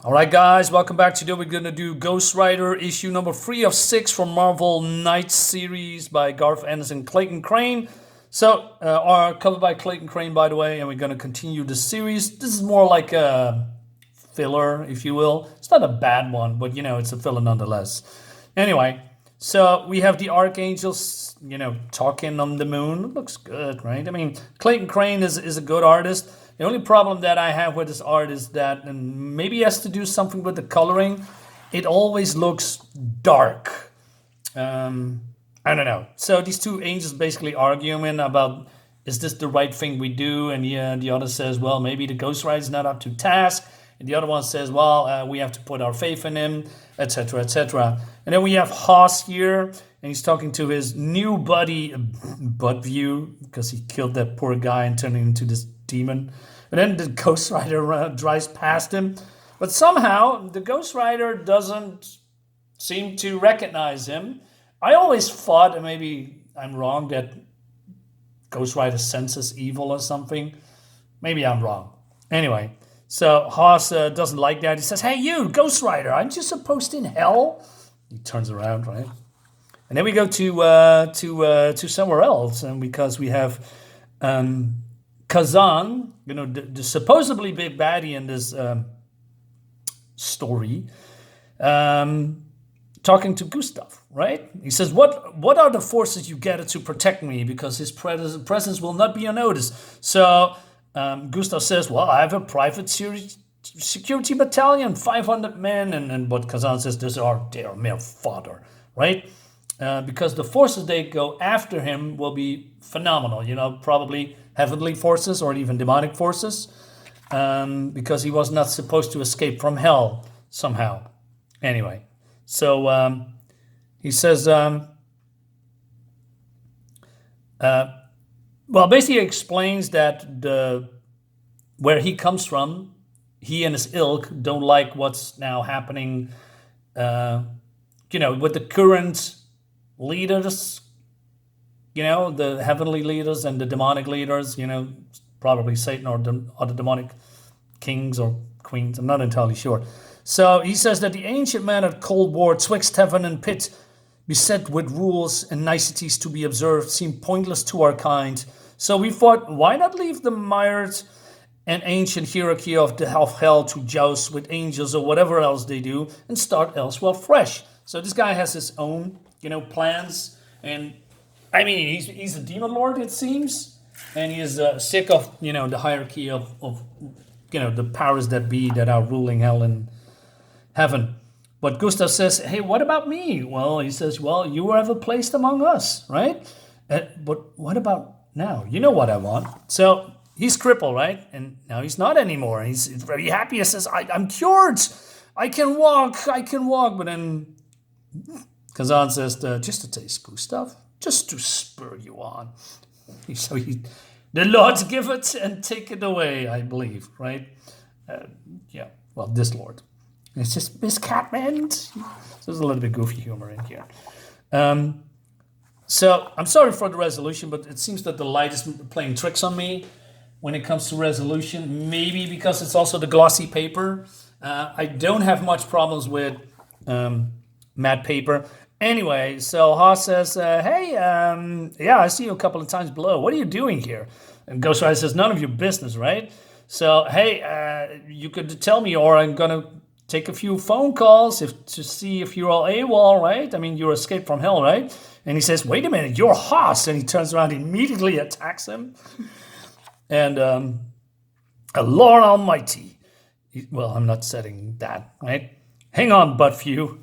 All right, guys, welcome back. Today we're going to do Ghost Rider issue number 3 of 6 from Marvel Knights series by GARTH, ENNIS, and CLAYTON, CRAIN. So, are covered by CLAYTON, CRAIN, by the way, and we're going to continue the series. This is more like a filler, if you will. It's not a bad one, but, it's a filler nonetheless. Anyway, so we have the archangels, talking on the moon. It looks good, right? I mean, CLAYTON, CRAIN is a good artist. The only problem that I have with this art is that, and maybe it has to do something with the coloring, it always looks dark. I don't know. So these two angels basically arguing about, is this the right thing we do? And the other says, well, maybe the Ghost Rider is not up to task. And the other one says, well, we have to put our faith in him, etc., etc. And then we have Haas here, and he's talking to his new buddy, Budview, because he killed that poor guy and turned him into this demon. And then the Ghost Rider drives past him. But somehow, the Ghost Rider doesn't seem to recognize him. I always thought, and maybe I'm wrong, that Ghost Rider senses evil or something. Maybe I'm wrong. Anyway, so Haas doesn't like that. He says, hey, you, Ghost Rider, aren't you supposed in hell? He turns around, right? And then we go to somewhere else, and because we have Kazaan, the supposedly big baddie in this story, talking to Gustav, right? He says, what are the forces you gathered to protect me? Because his presence will not be unnoticed. So Gustav says, well, I have a private security battalion, 500 men. And what Kazaan says, these are their mere fodder, right? Because the forces they go after him will be phenomenal, probably heavenly forces or even demonic forces, because he was not supposed to escape from hell somehow. Anyway, so he says, well, basically explains that where he comes from, he and his ilk don't like what's now happening, with the current leaders, the heavenly leaders and the demonic leaders, probably Satan or the other demonic kings or queens. I'm not entirely sure. So he says that the ancient man at Cold War, twixt heaven and pit, beset with rules and niceties to be observed, seem pointless to our kind. So we thought, why not leave the mired and ancient hierarchy of the hell to joust with angels or whatever else they do and start elsewhere fresh. So this guy has his own, plans, and I mean, he's a demon lord, it seems, and he is sick of, the hierarchy of the powers that be that are ruling hell and heaven. But Gustav says, hey, what about me? Well, he says, well, you were ever placed among us, right? But what about now? You know what I want. So he's crippled, right? And now he's not anymore. He's very happy. He says, I'm cured. I can walk. But then Kazaan says, just a taste, Gustav, just to spur you on. So the Lord give it and take it away, I believe, right? Well, this Lord. It's just Miss Catman. So there's a little bit goofy humor in here. So I'm sorry for the resolution, but it seems that the light is playing tricks on me when it comes to resolution. Maybe because it's also the glossy paper. I don't have much problems with matte paper. Anyway, so Haas says, hey, I see you a couple of times below. What are you doing here? And Ghost Rider says, none of your business, right? So, hey, you could tell me, or I'm going to take a few phone calls to see if you're all AWOL, right? I mean, you escaped from hell, right? And he says, wait a minute, you're Haas. And he turns around and immediately attacks him. And, Lord Almighty. Well, I'm not setting that, right? Hang on, Budview.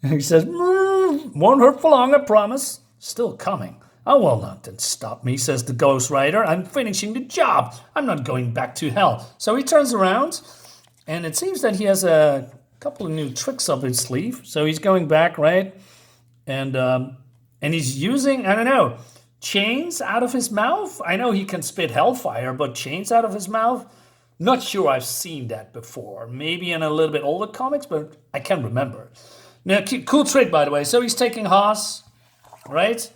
He says, won't hurt for long, I promise. Still coming. Oh, well, nothing stop me, says the Ghost Rider. I'm finishing the job. I'm not going back to hell. So he turns around, and it seems that he has a couple of new tricks up his sleeve. So he's going back, right? And he's using, I don't know, chains out of his mouth. I know he can spit hellfire, but chains out of his mouth? Not sure I've seen that before. Maybe in a little bit older comics, but I can't remember. Now, cool trick, by the way. So he's taking Haas, right?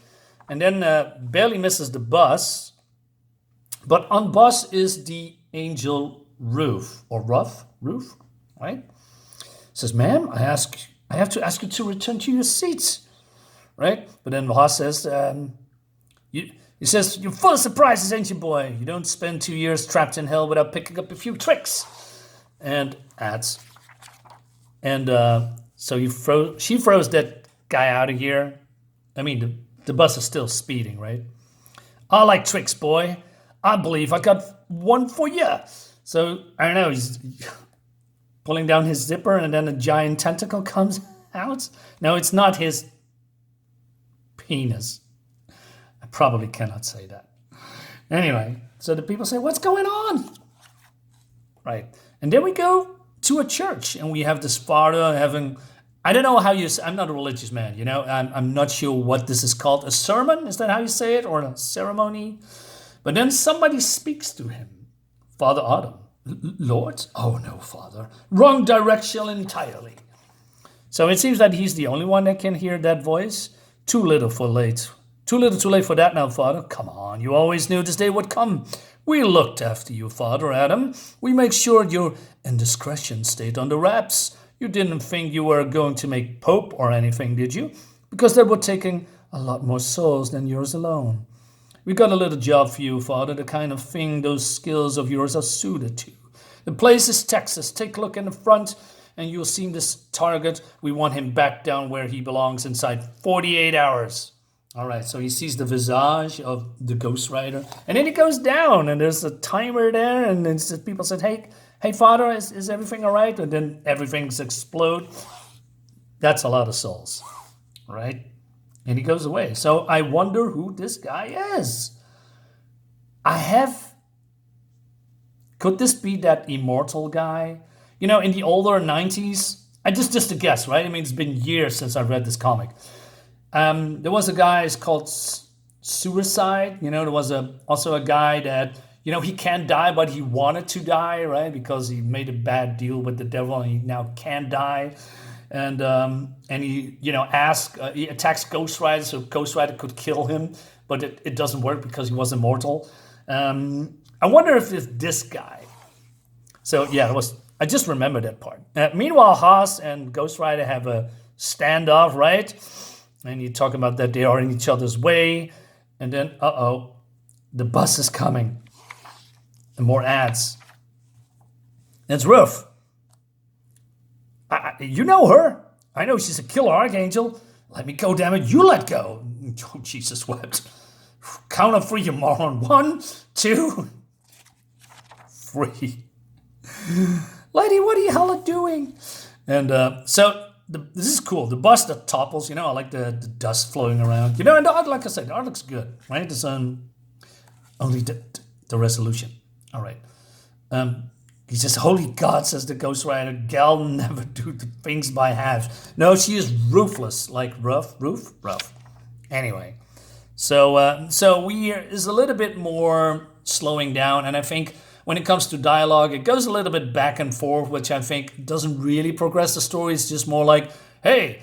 And then barely misses the bus. But on bus is the angel Ruth, or Ruth, right? Says, ma'am, I have to ask you to return to your seats, right? But then Haas says, he says, you're full of surprises, ain't you, boy? You don't spend 2 years trapped in hell without picking up a few tricks. And adds, and so she throws that guy out of here. I mean, the bus is still speeding, right? I like tricks, boy. I believe I got one for you. So, I don't know, he's pulling down his zipper and then a giant tentacle comes out. No, it's not his penis. I probably cannot say that. Anyway, so the people say, what's going on? Right. And then we go to a church and we have this father having, I don't know how you say, I'm not a religious man, you know, I'm not sure what this is called. A sermon? Is that how you say it? Or a ceremony? But then somebody speaks to him. Father Adam. Lord? Oh no, Father. Wrong direction entirely. So it seems that he's the only one that can hear that voice. Too little too late for that now, Father. Come on, you always knew this day would come. We looked after you, Father Adam. We make sure your indiscretion stayed under wraps. You didn't think you were going to make Pope or anything, did you? Because that would taking a lot more souls than yours alone. We got a little job for you, Father, the kind of thing those skills of yours are suited to. The place is Texas. Take a look in the front and you'll see this target. We want him back down where he belongs inside 48 hours. All right, so he sees the visage of the Ghost Rider. And then he goes down and there's a timer there. And then people said, hey, Father, is everything all right? And then everything's explode. That's a lot of souls, right? And he goes away. So I wonder who this guy is. Could this be that immortal guy? You know, in the older 90s, just a guess, right? I mean, it's been years since I read this comic. There was a guy, it's called Suicide. You know, there was also a guy that, you know, he can't die, but he wanted to die, right? Because he made a bad deal with the devil and he now can't die. And he, you know, he attacks Ghost Rider so Ghost Rider could kill him, but it doesn't work because he was immortal. I wonder if it's this guy. So yeah, I just remember that part. Meanwhile, Haas and Ghost Rider have a standoff, right? And you talk about that they are in each other's way. And then, the bus is coming. And more ads. It's Ruth. You know her. I know she's a killer archangel. Let me go, damn it. You let go. Oh, Jesus wept. Count on 3, you moron. 1, 2, 3. Lady, what are you hella doing? And this is cool. The bus that topples, you know, I like the dust flowing around. You know, and the art, like I said, the art looks good, right? It's only the resolution. All right. He says, holy God, says the Ghost Rider, gal never do the things by half. No, she is ruthless, like rough. Anyway, so is a little bit more slowing down, and I think when it comes to dialogue, it goes a little bit back and forth, which I think doesn't really progress the story. It's just more like, hey,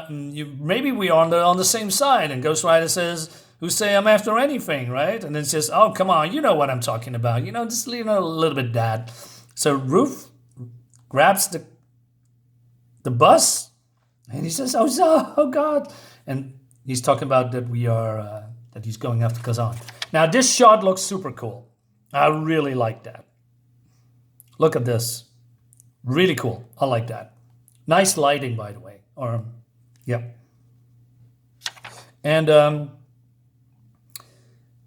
maybe we are on the same side, and Ghost Rider says, who say I'm after anything, right? And then says, oh, come on, you know what I'm talking about. You know, just leave it a little bit that. So Ruth grabs the bus, and he says, oh God. And he's talking about that that he's going after Kazaan. Now, this shot looks super cool. I really like that. Look at this. Really cool. I like that. Nice lighting, by the way. Yeah. And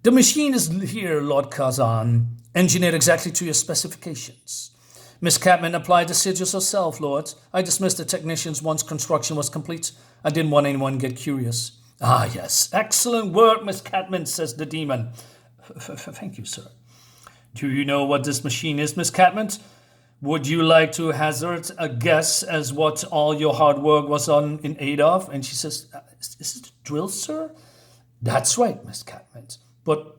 the machine is here, Lord Kazaan, engineered exactly to your specifications. Miss Catman applied the sigils herself, Lord. I dismissed the technicians once construction was complete. I didn't want anyone to get curious. Ah, yes. Excellent work, Miss Catman, says the demon. Thank you, sir. Do you know what this machine is, Miss Catman? Would you like to hazard a guess as what all your hard work was in aid of? And she says, is it a drill, sir? That's right, Miss Catman. But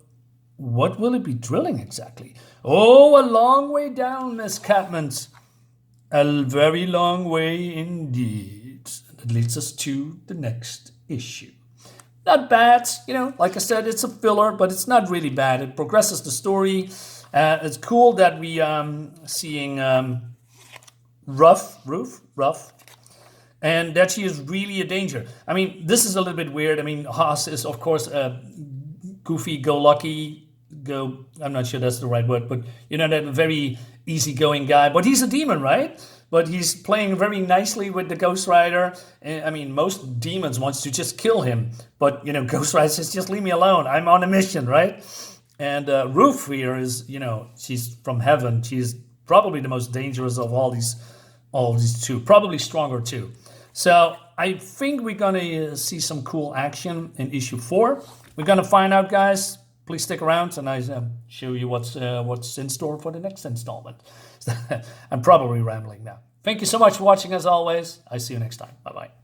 what will it be drilling exactly? Oh, a long way down, Miss Catman. A very long way indeed. That leads us to the next issue. Not bad, you know, like I said, it's a filler, but it's not really bad. It progresses the story. It's cool that we seeing Ruth, and that she is really a danger. I mean, this is a little bit weird. I mean, Haas is of course a goofy-go-lucky, I'm not sure that's the right word, but you know, that very easygoing guy. But he's a demon, right? But he's playing very nicely with the Ghost Rider. I mean, most demons wants to just kill him, but you know, Ghost Rider says, "Just leave me alone. I'm on a mission," right? And Ruth here is, you know, she's from heaven. She's probably the most dangerous of all these two, probably stronger too. So I think we're gonna see some cool action in issue 4. We're gonna find out, guys. Please stick around, and I show you what's in store for the next installment. I'm probably rambling now. Thank you so much for watching, as always. I see you next time. Bye bye.